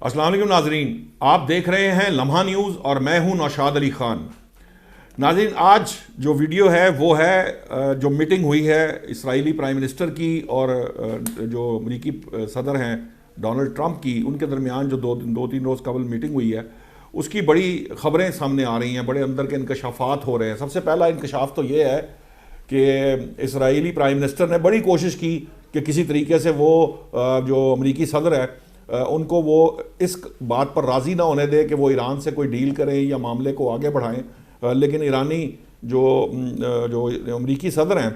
السلام علیکم ناظرین، آپ دیکھ رہے ہیں لمحہ نیوز اور میں ہوں نوشاد علی خان۔ ناظرین، آج جو ویڈیو ہے وہ ہے جو میٹنگ ہوئی ہے اسرائیلی پرائم منسٹر کی اور جو امریکی صدر ہیں ڈونلڈ ٹرمپ کی، ان کے درمیان جو دو تین روز قبل میٹنگ ہوئی ہے، اس کی بڑی خبریں سامنے آ رہی ہیں، بڑے اندر کے انکشافات ہو رہے ہیں۔ سب سے پہلا انکشاف تو یہ ہے کہ اسرائیلی پرائم منسٹر نے بڑی کوشش کی کہ کسی طریقے سے وہ جو امریکی صدر ہے ان کو وہ اس بات پر راضی نہ ہونے دے کہ وہ ایران سے کوئی ڈیل کریں یا معاملے کو آگے بڑھائیں، لیکن ایرانی جو امریکی صدر ہیں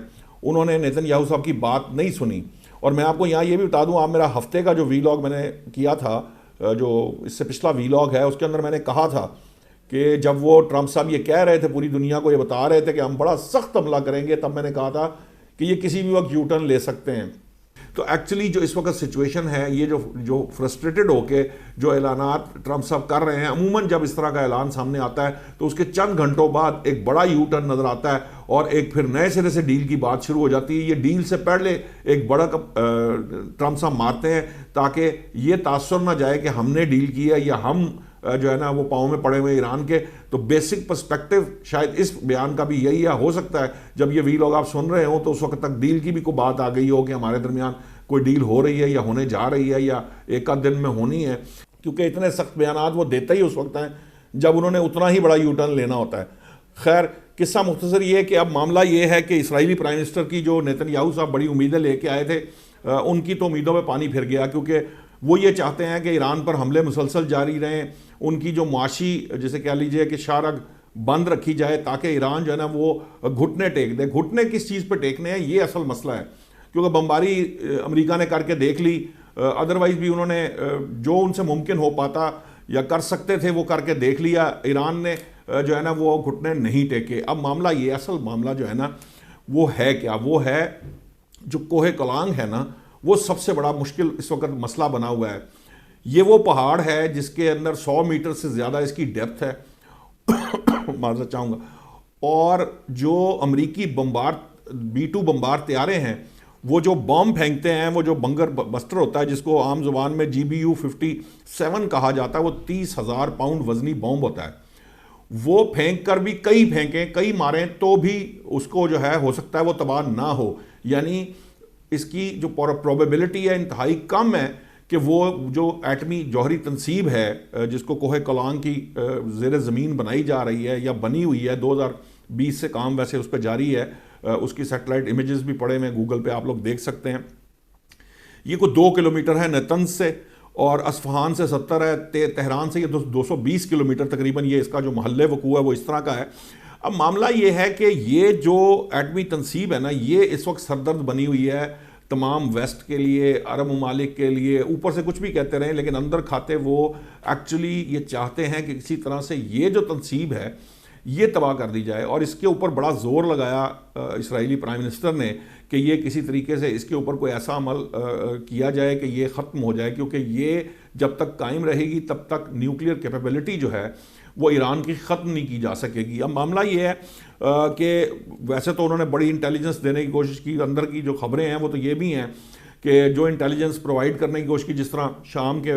انہوں نے نیتن یاہو صاحب کی بات نہیں سنی۔ اور میں آپ کو یہاں یہ بھی بتا دوں، آپ میرا ہفتے کا جو ویلاگ میں نے کیا تھا، جو اس سے پچھلا ویلاگ ہے، اس کے اندر میں نے کہا تھا کہ جب وہ ٹرمپ صاحب یہ کہہ رہے تھے، پوری دنیا کو یہ بتا رہے تھے کہ ہم بڑا سخت حملہ کریں گے، تب میں نے کہا تھا کہ یہ کسی بھی وقت یو ٹرن لے سکتے ہیں۔ تو ایکچولی جو اس وقت سچویشن ہے، یہ جو فرسٹریٹڈ ہو کے جو اعلانات ٹرمپ صاحب کر رہے ہیں، عموماً جب اس طرح کا اعلان سامنے آتا ہے تو اس کے چند گھنٹوں بعد ایک بڑا یو ٹرن نظر آتا ہے اور ایک پھر نئے سرے سے ڈیل کی بات شروع ہو جاتی ہے۔ یہ ڈیل سے پہلے ایک بڑا ٹرمپ صاحب مارتے ہیں تاکہ یہ تاثر نہ جائے کہ ہم نے ڈیل کی ہے یا ہم جو ہے نا وہ پاؤں میں پڑے ہوئے ایران کے۔ تو بیسک پرسپیکٹو شاید اس بیان کا بھی یہی ہے، ہو سکتا ہے جب یہ ویلاگ آپ سن رہے ہوں تو اس وقت تک ڈیل کی بھی کوئی بات آ گئی ہو کہ ہمارے درمیان کوئی ڈیل ہو رہی ہے یا ہونے جا رہی ہے یا ایک آدھ دن میں ہونی ہے، کیونکہ اتنے سخت بیانات وہ دیتے ہی اس وقت ہیں جب انہوں نے اتنا ہی بڑا یو ٹرن لینا ہوتا ہے۔ خیر، قصہ مختصر یہ ہے کہ اب معاملہ یہ ہے کہ اسرائیلی پرائم منسٹر کی جو نیتن یاہو صاحب بڑی امیدیں لے کے آئے تھے، ان کی تو امیدوں میں پانی پھر گیا، کیونکہ وہ یہ چاہتے ہیں کہ ایران پر حملے مسلسل جاری رہیں، ان کی جو معاشی جسے کہہ لیجئے کہ شارگ بند رکھی جائے تاکہ ایران جو ہے نا وہ گھٹنے ٹیک دے۔ گھٹنے کس چیز پہ ٹیکنے ہیں، یہ اصل مسئلہ ہے، کیونکہ بمباری امریکہ نے کر کے دیکھ لی، ادروائز بھی انہوں نے جو ان سے ممکن ہو پاتا یا کر سکتے تھے وہ کر کے دیکھ لیا، ایران نے جو ہے نا وہ گھٹنے نہیں ٹیکے۔ اب معاملہ یہ اصل معاملہ جو ہے نا وہ ہے کیا؟ وہ ہے جو کوہ کلانگ ہے نا، وہ سب سے بڑا مشکل اس وقت مسئلہ بنا ہوا ہے۔ یہ وہ پہاڑ ہے جس کے اندر 100 میٹر سے زیادہ اس کی ڈیپتھ ہے، معذرت چاہوں گا، اور جو امریکی B-2 بمبار طیارے ہیں وہ جو بام پھینکتے ہیں، وہ جو بنگر بسٹر ہوتا ہے جس کو عام زبان میں GBU-57 کہا جاتا ہے، وہ 30,000 پاؤنڈ وزنی بام ہوتا ہے۔ وہ پھینک کر بھی کئی پھینکیں، کئی ماریں تو بھی اس کو جو ہے ہو سکتا ہے وہ تباہ نہ ہو، یعنی اس کی جو پروبیبلٹی ہے انتہائی کم ہے کہ وہ جو ایٹمی جوہری تنصیب ہے جس کو کوہ کلانگ کی زیر زمین بنائی جا رہی ہے یا بنی ہوئی ہے، 2020 سے کام ویسے اس پہ جاری ہے، اس کی سیٹلائٹ امیجز بھی پڑے ہوئے گوگل پہ آپ لوگ دیکھ سکتے ہیں۔ یہ کوئی 2 کلومیٹر ہے نتنز سے، اور اصفہان سے 70 ہے، تہران سے یہ 220 کلومیٹر تقریباً یہ اس کا جو محل وقوع ہے وہ اس طرح کا ہے۔ اب معاملہ یہ ہے کہ یہ جو ایٹمی تنصیب ہے نا، یہ اس وقت سردرد بنی ہوئی ہے تمام ویسٹ کے لیے، عرب ممالک کے لیے، اوپر سے کچھ بھی کہتے رہیں لیکن اندر کھاتے وہ ایکچولی یہ چاہتے ہیں کہ کسی طرح سے یہ جو تنصیب ہے یہ تباہ کر دی جائے، اور اس کے اوپر بڑا زور لگایا اسرائیلی پرائم منسٹر نے کہ یہ کسی طریقے سے اس کے اوپر کوئی ایسا عمل کیا جائے کہ یہ ختم ہو جائے، کیونکہ یہ جب تک قائم رہے گی تب تک نیوکلیئر کیپیبلٹی جو ہے وہ ایران کی ختم نہیں کی جا سکے گی۔ اب معاملہ یہ ہے کہ ویسے تو انہوں نے بڑی انٹیلیجنس دینے کی کوشش کی، اندر کی جو خبریں ہیں وہ تو یہ بھی ہیں کہ جو انٹیلیجنس پرووائڈ کرنے کی کوشش کی، جس طرح شام کے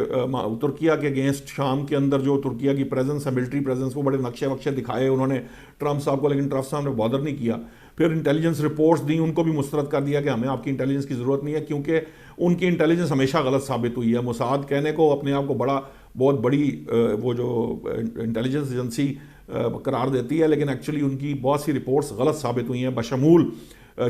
ترکیہ کے اگینسٹ شام کے اندر جو ترکیہ کی پریزنس ہے، ملٹری پریزنس، وہ بڑے نقشے وقشے دکھائے انہوں نے ٹرمپ صاحب کو، لیکن ٹرمپ صاحب نے بادر نہیں کیا۔ پھر انٹیلیجنس رپورٹس دیں، ان کو بھی مسترد کر دیا کہ ہمیں آپ کی انٹیلیجنس کی ضرورت نہیں ہے، کیونکہ ان کی انٹیلیجنس ہمیشہ غلط ثابت ہوئی ہے۔ موساد کہنے کو اپنے آپ کو بہت بڑی وہ جو انٹیلیجنس ایجنسی قرار دیتی ہے، لیکن ایکچولی ان کی بہت سی رپورٹس غلط ثابت ہوئی ہیں، بشمول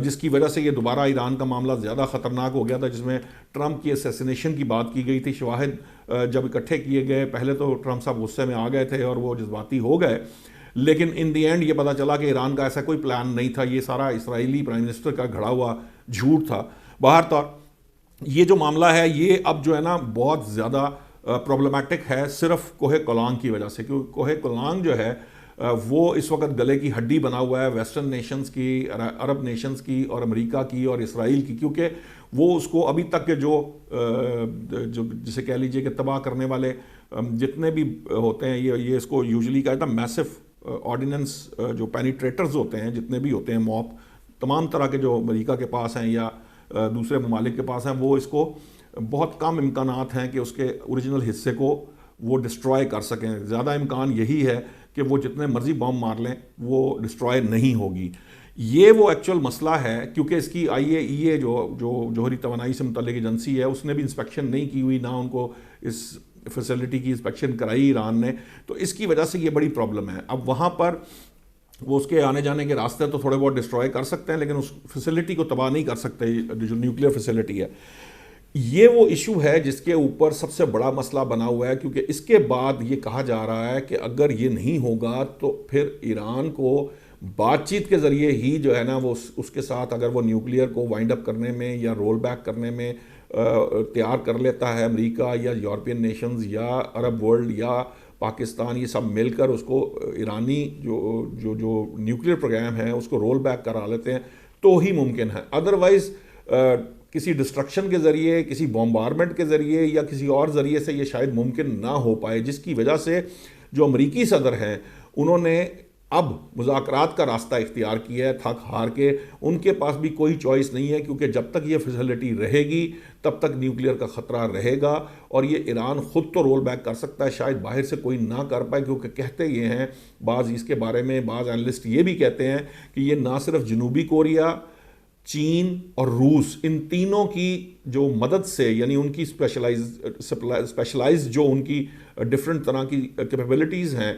جس کی وجہ سے یہ دوبارہ ایران کا معاملہ زیادہ خطرناک ہو گیا تھا، جس میں ٹرمپ کی اسیسینیشن کی بات کی گئی تھی۔ شواہد جب اکٹھے کیے گئے، پہلے تو ٹرمپ صاحب غصے میں آ گئے تھے اور وہ جذباتی ہو گئے، لیکن ان دی اینڈ یہ پتہ چلا کہ ایران کا ایسا کوئی پلان نہیں تھا، یہ سارا اسرائیلی پرائم منسٹر کا گھڑا ہوا جھوٹ تھا۔ بہرطور یہ جو معاملہ ہے یہ اب جو ہے نا بہت زیادہ پرابلمٹک ہے صرف کوہ کلانگ کی وجہ سے، کیونکہ کوہ کلانگ جو ہے وہ اس وقت گلے کی ہڈی بنا ہوا ہے ویسٹرن نیشنز کی، عرب نیشنز کی اور امریکہ کی اور اسرائیل کی، کیونکہ وہ اس کو ابھی تک کے جو جسے کہہ لیجئے کہ تباہ کرنے والے جتنے بھی ہوتے ہیں، یہ اس کو یوزلی کہا جاتا ہے میسو آرڈیننس، جو پینیٹریٹرز ہوتے ہیں جتنے بھی ہوتے ہیں، موپ تمام طرح کے جو امریکہ کے پاس ہیں یا دوسرے ممالک کے پاس ہیں، وہ اس کو بہت کم امکانات ہیں کہ اس کے اوریجنل حصے کو وہ ڈسٹرائے کر سکیں. زیادہ امکان یہی ہے کہ وہ جتنے مرضی بم مار لیں وہ ڈسٹرائے نہیں ہوگی. یہ وہ ایکچوئل مسئلہ ہے کیونکہ اس کی IAEA جو جوہری توانائی سے متعلق ایجنسی ہے اس نے بھی انسپیکشن نہیں کی ہوئی, نہ ان کو اس فیسلٹی کی انسپیکشن کرائی ایران نے. تو اس کی وجہ سے یہ بڑی پرابلم ہے. اب وہاں پر وہ اس کے آنے جانے کے راستے تو تھوڑے بہت ڈسٹرائے کر سکتے ہیں لیکن اس فیسلٹی کو تباہ نہیں کر سکتے جو نیوکلیئر فیسلٹی ہے. یہ وہ ایشو ہے جس کے اوپر سب سے بڑا مسئلہ بنا ہوا ہے, کیونکہ اس کے بعد یہ کہا جا رہا ہے کہ اگر یہ نہیں ہوگا تو پھر ایران کو بات چیت کے ذریعے ہی جو ہے نا وہ اس کے ساتھ اگر وہ نیوکلیئر کو وائنڈ اپ کرنے میں یا رول بیک کرنے میں تیار کر لیتا ہے امریکہ یا یورپین نیشنز یا عرب ورلڈ یا پاکستان, یہ سب مل کر اس کو ایرانی جو نیوکلیئر پروگرام ہے اس کو رول بیک کرا لیتے ہیں تو ہی ممکن ہے. ادروائز کسی ڈسٹرکشن کے ذریعے, کسی بمبارمنٹ کے ذریعے یا کسی اور ذریعے سے یہ شاید ممکن نہ ہو پائے, جس کی وجہ سے جو امریکی صدر ہیں انہوں نے اب مذاکرات کا راستہ اختیار کیا ہے تھک ہار کے. ان کے پاس بھی کوئی چوائس نہیں ہے کیونکہ جب تک یہ فیسلٹی رہے گی تب تک نیوکلیئر کا خطرہ رہے گا, اور یہ ایران خود تو رول بیک کر سکتا ہے, شاید باہر سے کوئی نہ کر پائے, کیونکہ کہتے یہ ہیں بعض اس کے بارے میں بعض اینالسٹ یہ بھی کہتے ہیں کہ یہ نہ صرف جنوبی کوریا, چین اور روس, ان تینوں کی جو مدد سے, یعنی ان کی اسپیشلائز جو ان کی ڈفرینٹ طرح کی کیپیبلٹیز ہیں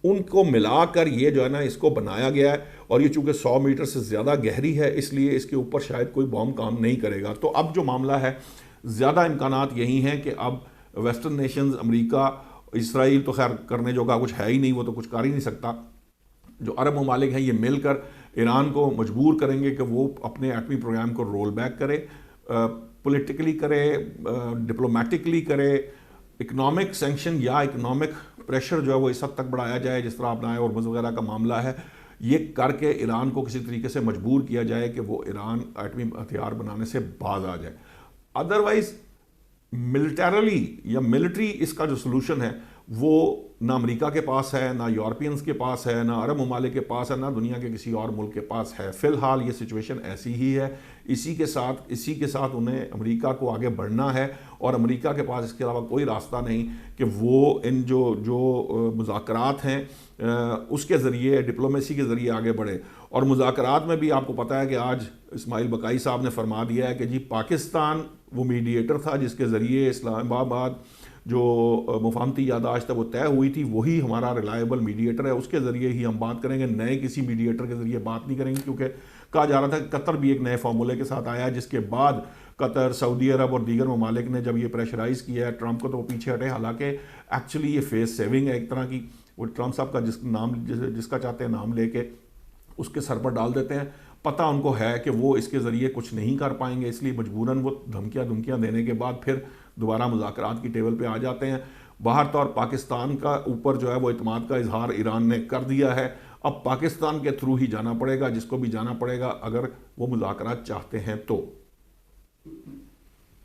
ان کو ملا کر یہ جو ہے نا اس کو بنایا گیا ہے. اور یہ چونکہ 100 میٹر سے زیادہ گہری ہے اس لیے اس کے اوپر شاید کوئی بم کام نہیں کرے گا. تو اب جو معاملہ ہے زیادہ امکانات یہی ہیں کہ اب ویسٹرن نیشنز, امریکہ, اسرائیل تو خیر کرنے جو کا کچھ ہے ہی نہیں, وہ تو کچھ کر ہی نہیں سکتا, جو عرب ممالک ہیں یہ مل کر ایران کو مجبور کریں گے کہ وہ اپنے ایٹمی پروگرام کو رول بیک کرے, پولیٹیکلی کرے, ڈپلومیٹکلی کرے, اکنامک سینکشن یا اکنامک پریشر جو ہے وہ اس حد تک بڑھایا جائے جس طرح اپنا ہرمز وغیرہ کا معاملہ ہے, یہ کر کے ایران کو کسی طریقے سے مجبور کیا جائے کہ وہ ایران ایٹمی ہتھیار بنانے سے باز آ جائے. ادروائز ملٹریلی یا ملٹری اس کا جو سلوشن ہے وہ نہ امریکہ کے پاس ہے, نہ یورپینز کے پاس ہے, نہ عرب ممالک کے پاس ہے, نہ دنیا کے کسی اور ملک کے پاس ہے. فی الحال یہ سچویشن ایسی ہی ہے. اسی کے ساتھ انہیں امریکہ کو آگے بڑھنا ہے, اور امریکہ کے پاس اس کے علاوہ کوئی راستہ نہیں کہ وہ ان جو مذاکرات ہیں اس کے ذریعے, ڈپلومیسی کے ذریعے آگے بڑھے. اور مذاکرات میں بھی آپ کو پتہ ہے کہ آج اسماعیل بقائی صاحب نے فرما دیا ہے کہ جی پاکستان وہ میڈیٹر تھا جس کے ذریعے اسلام آباد جو مفاہمتی یادداشت ہے وہ طے ہوئی تھی, وہی ہمارا ریلائبل میڈیٹر ہے, اس کے ذریعے ہی ہم بات کریں گے, نئے کسی میڈیٹر کے ذریعے بات نہیں کریں گے. کیونکہ کہا جا رہا تھا کہ قطر بھی ایک نئے فارمولے کے ساتھ آیا, جس کے بعد قطر, سعودی عرب اور دیگر ممالک نے جب یہ پریشرائز کیا ہے ٹرمپ کو تو وہ پیچھے ہٹے. حالانکہ ایکچولی یہ فیس سیونگ ہے ایک طرح کی, وہ ٹرمپ صاحب کا جس کا چاہتے ہیں نام لے کے اس کے سر پر ڈال دیتے ہیں. پتہ ان کو ہے کہ وہ اس کے ذریعے کچھ نہیں کر پائیں گے, اس لیے مجبوراً وہ دھمکیاں دینے کے بعد پھر دوبارہ مذاکرات کی ٹیبل پہ آ جاتے ہیں. باہر طور پاکستان کا اوپر جو ہے وہ اعتماد کا اظہار ایران نے کر دیا ہے. اب پاکستان کے تھرو ہی جانا پڑے گا, جس کو بھی جانا پڑے گا اگر وہ مذاکرات چاہتے ہیں تو.